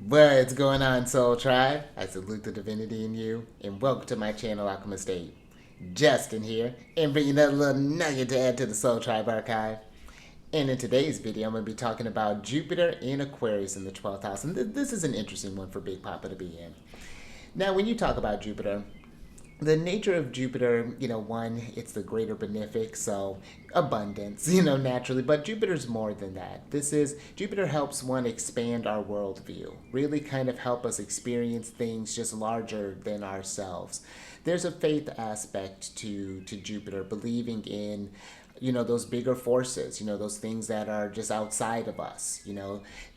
What's going on, Soul Tribe? I salute the divinity in you, and welcome to my channel, Alchemist. Justin here, and bringing another little nugget to add to the Soul Tribe archive. And in today's video, I'm going to be talking about Jupiter in Aquarius in the 12th house, and this is an interesting one for Big Papa to be in. Now, when you talk about Jupiter, the nature of Jupiter, one, it's the greater benefic, so abundance, naturally. But Jupiter's more than that. Jupiter helps one expand our worldview, really kind of help us experience things just larger than ourselves. There's a faith aspect to Jupiter, believing in those bigger forces, those things that are just outside of us,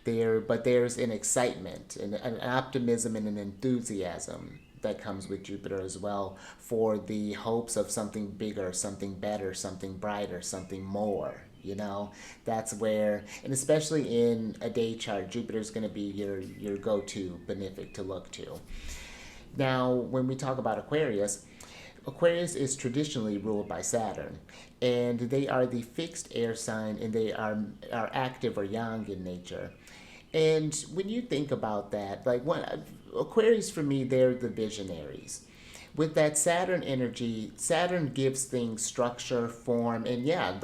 but there's an excitement and an optimism and an enthusiasm that comes with Jupiter as well, for the hopes of something bigger, something better, something brighter, something more. That's where, and especially in a day chart, Jupiter's going to be your go-to benefic to look to. Now, when we talk about Aquarius, Aquarius is traditionally ruled by Saturn, and they are the fixed air sign, and they are active or yang in nature. And when you think about that, like Aquarius for me, they're the visionaries. With that Saturn energy, Saturn gives things structure, form, and yeah,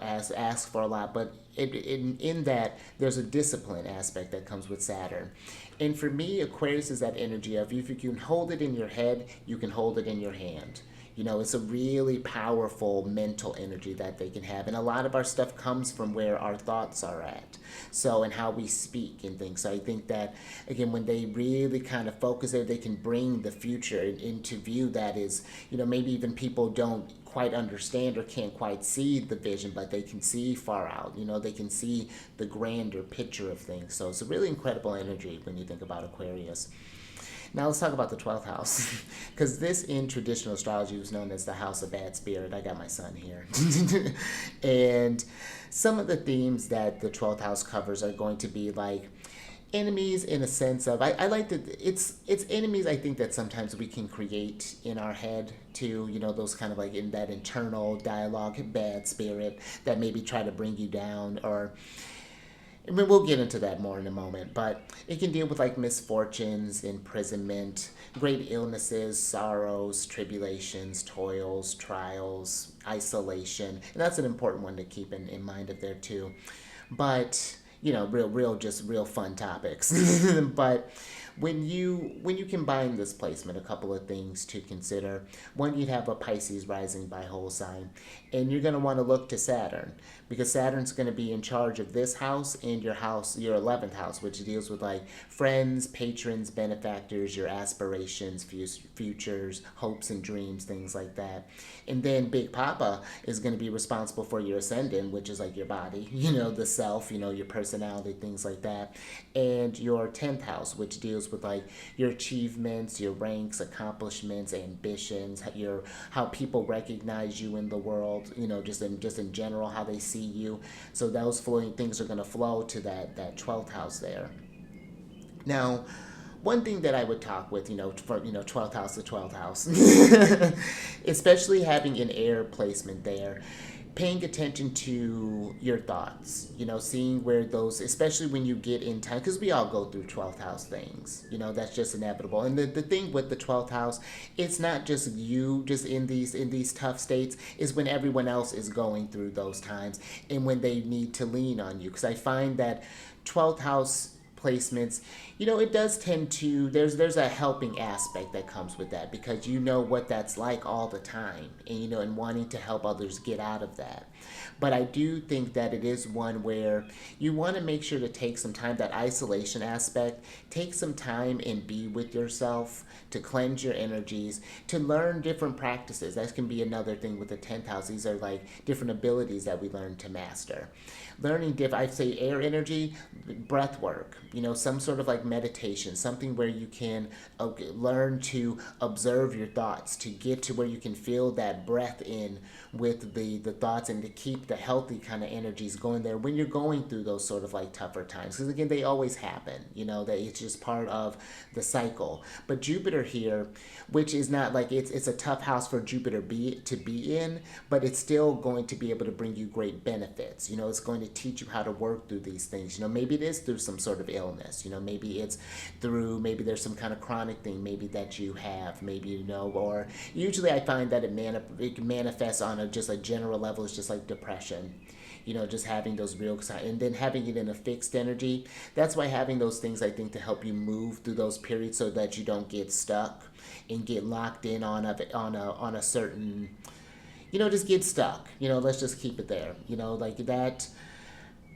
ask for a lot. But in that, there's a discipline aspect that comes with Saturn. And for me, Aquarius is that energy of if you can hold it in your head, you can hold it in your hand. It's a really powerful mental energy that they can have. And a lot of our stuff comes from where our thoughts are at. So, and how we speak and things. So I think that, again, when they really kind of focus there, they can bring the future into view that is, maybe even people don't quite understand or can't quite see the vision, but they can see far out. They can see the grander picture of things. So it's a really incredible energy when you think about Aquarius. Now let's talk about the 12th house, because this in traditional astrology was known as the house of bad spirit. I got my son here. And some of the themes that the 12th house covers are going to be like enemies, in a sense of, I like that it's enemies, I think, that sometimes we can create in our head too, those kind of like in that internal dialogue, bad spirit that maybe try to bring you down, or I mean, we'll get into that more in a moment, but it can deal with like misfortunes, imprisonment, great illnesses, sorrows, tribulations, toils, trials, isolation. And that's an important one to keep in mind of there too. But, just real fun topics. But when you combine this placement, a couple of things to consider. One, you'd have a Pisces rising by whole sign, and you're going to want to look to Saturn, because Saturn's going to be in charge of this house and your 11th house, which deals with like friends, patrons, benefactors, your aspirations, futures, hopes and dreams, things like that. And then Big Papa is going to be responsible for your ascendant, which is like your body, the self, your personality, things like that. And your 10th house, which deals with like your achievements, your ranks, accomplishments, ambitions, how people recognize you in the world, just in general, how they see you. So those flowing things are going to flow to that 12th house there. Now, one thing that I would talk with, for 12th house to 12th house, especially having an air placement there, paying attention to your thoughts, seeing where those, especially when you get in time, because we all go through 12th house things, that's just inevitable. And the thing with the 12th house, it's not just you just in these tough states, is when everyone else is going through those times and when they need to lean on you. Because I find that 12th house placements, it does tend to, there's a helping aspect that comes with that, because you know what that's like all the time, and and wanting to help others get out of that. But I do think that it is one where you want to make sure to take some time, that isolation aspect, take some time and be with yourself, to cleanse your energies, to learn different practices. That can be another thing with the 10th house. These are like different abilities that we learn to master. Learning I'd say air energy, breath work, some sort of like meditation, something where you can learn to observe your thoughts, to get to where you can feel that breath in with the thoughts, and to keep the healthy kind of energies going there when you're going through those sort of like tougher times. Because again, they always happen, that it's just part of the cycle. But Jupiter here, which is not like, it's a tough house for Jupiter to be in, but it's still going to be able to bring you great benefits. It's going to teach you how to work through these things. Maybe it is through some sort of illness. Maybe it's through, maybe there's some kind of chronic thing maybe that you have, maybe, or usually I find that it manifests on just a general level. It's just like depression. Just having those real, and then having it in a fixed energy. That's why having those things, I think, to help you move through those periods so that you don't get stuck and get locked in on a certain, just get stuck. Let's just keep it there. Like that.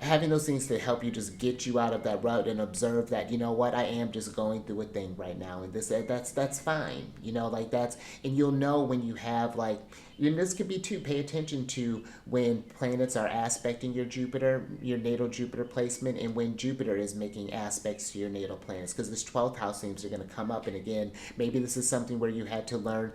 Having those things to help you just get you out of that rut and observe that, what, I am just going through a thing right now, and that's fine. Like that's, and you'll know when you have like, this could be too, pay attention to when planets are aspecting your Jupiter, your natal Jupiter placement, and when Jupiter is making aspects to your natal planets, because this 12th house themes are going to come up. And again, maybe this is something where you had to learn.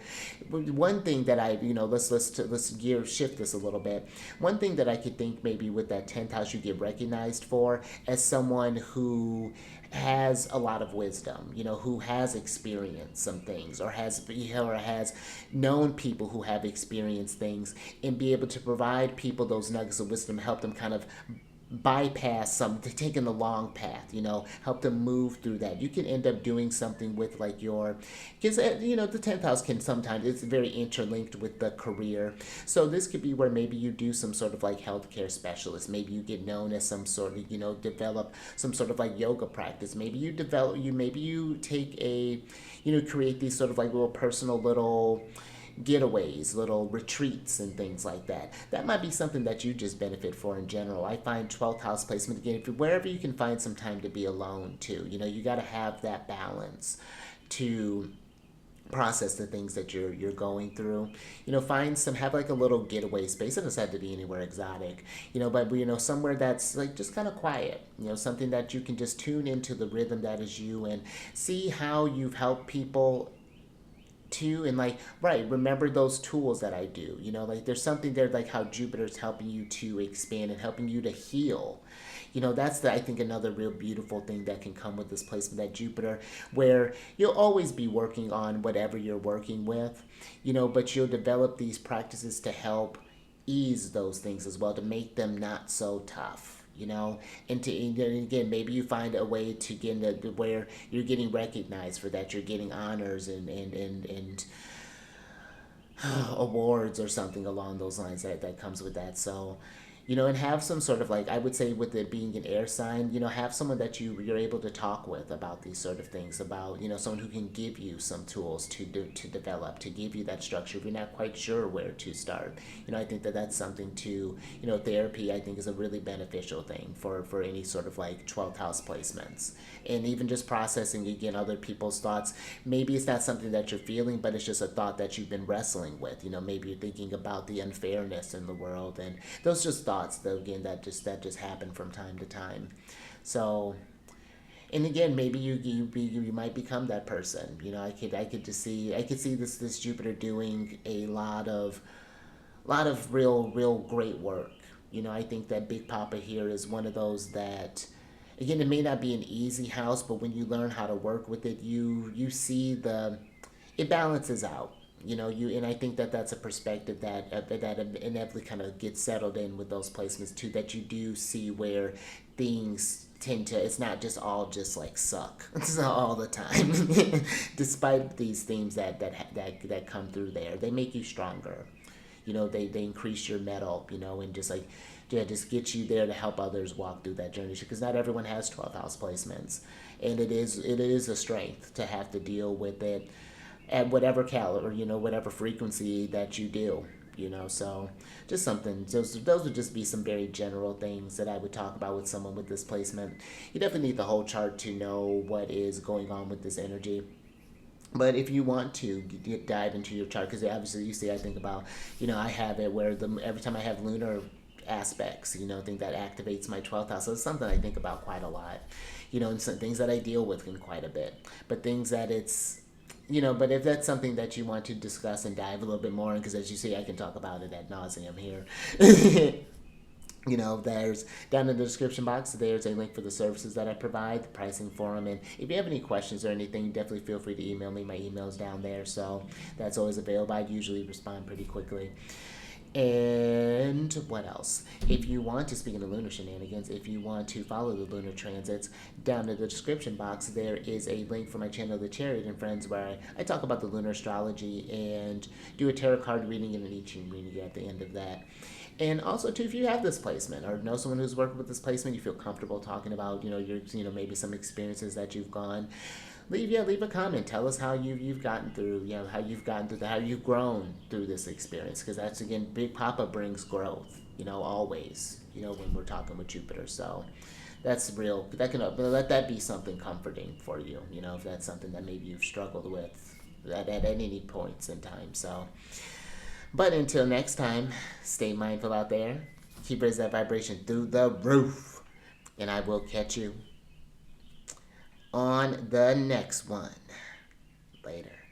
One thing that I, let's gear shift this a little bit. One thing that I could think maybe with that 10th house you get recognized for as someone who has a lot of wisdom, who has experienced some things, or has known people who have experienced things, and be able to provide people those nuggets of wisdom, help them kind of bypass taking the long path, help them move through that. You can end up doing something with like because the 10th house can sometimes, it's very interlinked with the career. So this could be where maybe you do some sort of like healthcare specialist. Maybe you get known as some sort of, develop some sort of like yoga practice. Maybe you take create these sort of like little personal little getaways, little retreats and things like that. That might be something that you just benefit for in general. I find 12th house placement, again, wherever you can find some time to be alone too. You got to have that balance to process the things that you're going through. Have like a little getaway space. It doesn't have to be anywhere exotic, but somewhere that's like just kind of quiet, something that you can just tune into the rhythm that is you, and see how you've helped people too. And like, right, remember those tools that I do, like there's something there, like how Jupiter's helping you to expand and helping you to heal. That's I think another real beautiful thing that can come with this placement, that Jupiter, where you'll always be working on whatever you're working with, but you'll develop these practices to help ease those things as well, to make them not so tough. And again, maybe you find a way to get into where you're getting recognized for that, you're getting honors and awards or something along those lines that comes with that. So, and have some sort of like, I would say with it being an air sign, have someone that you're able to talk with about these sort of things, about, someone who can give you some tools to develop, to give you that structure if you're not quite sure where to start. I think that's something to, therapy I think is a really beneficial thing for any sort of like 12th house placements. And even just processing, again, other people's thoughts. Maybe it's not something that you're feeling, but it's just a thought that you've been wrestling with. Maybe you're thinking about the unfairness in the world, and those just thoughts, though, again, that just happen from time to time. So, and again, maybe you might become that person. I could see this Jupiter doing a lot of real great work. I think that Big Papa here is one of those that, again, it may not be an easy house, but when you learn how to work with it, you see it balances out. And I think that's a perspective that inevitably kind of gets settled in with those placements too, that you do see where things tend to, it's not just all just like suck all the time. Despite these themes that come through there, they make you stronger. They increase your mettle, and just like, just get you there to help others walk through that journey, because not everyone has 12th house placements, and it is a strength to have to deal with it at whatever caliber, whatever frequency that you do, so just something, those would just be some very general things that I would talk about with someone with this placement. You definitely need the whole chart to know what is going on with this energy. But if you want to dive into your chart, because obviously you see, I think about, I have it where every time I have lunar aspects, I think that activates my 12th house. So it's something I think about quite a lot, and some things that I deal with in quite a bit. But things that it's, but if that's something that you want to discuss and dive a little bit more in, because as you see, I can talk about it ad nauseum here. There's down in the description box, there's a link for the services that I provide, the pricing for them. And if you have any questions or anything, definitely feel free to email me. My email's down there, so that's always available. I usually respond pretty quickly. And what else? If you want to, speaking of lunar shenanigans, if you want to follow the lunar transits, down in the description box there is a link for my channel, The Chariot and Friends, where I talk about the lunar astrology and do a tarot card reading and an I Ching reading at the end of that. And also, too, if you have this placement or know someone who's working with this placement, you feel comfortable talking about, maybe some experiences that you've gone. Leave a comment. Tell us how you've gotten through, how you've grown through this experience, because that's, again, Big Papa brings growth, always, when we're talking with Jupiter. So that's real. Let that be something comforting for you, if that's something that maybe you've struggled with at any points in time. So, but until next time, stay mindful out there. Keep raising that vibration through the roof. And I will catch you on the next one. Later.